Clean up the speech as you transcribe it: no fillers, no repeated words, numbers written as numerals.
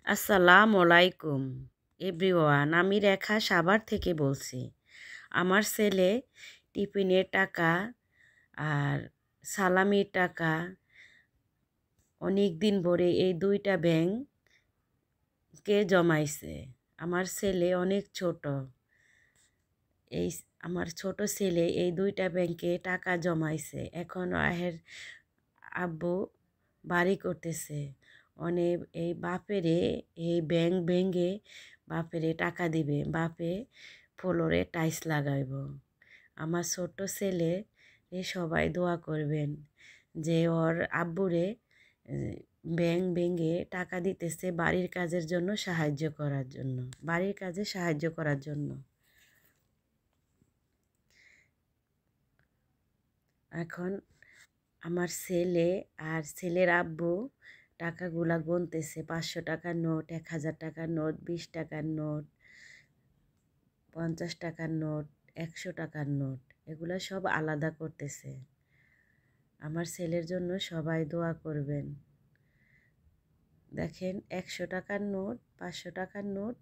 আসসালামু আলাইকুম এভরিওয়ান, আমি রেখা সাভার থেকে বলছি। আমার ছেলে টিফিনের টাকা আর সালামির টাকা অনেক দিন ভরে এই দুইটা ব্যাংকে জমাইছে। আমার ছেলে অনেক ছোট। এই আমার ছোট ছেলে এই দুইটা ব্যাংকে টাকা জমাইছে। এখন আহের আব্বু বাড়ি করতেছে। অনেক এই বাপেরে এই ব্যাংক ভেঙে বাপেরে টাকা দিবে, বাপে ফ্লোরে টাইলস লাগাইব। আমার ছোট্ট ছেলে সবাই দোয়া করবেন যে ওর আব্বুরে ব্যাংক ভেঙে টাকা দিতেছে বাড়ির কাজের জন্য, সাহায্য করার জন্য, বাড়ির কাজে সাহায্য করার জন্য। এখন আমার ছেলে আর ছেলের আব্বু টাকাগুলা গুনতেছে। 500 টাকার নোট, 1000 টাকার নোট, 20 টাকার নোট, 50 টাকার নোট, 100 টাকার নোট, এগুলা সব আলাদা করতেছে। আমার ছেলের জন্য সবাই দোয়া করবেন। দেখেন 100 টাকার নোট, 500 টাকার নোট,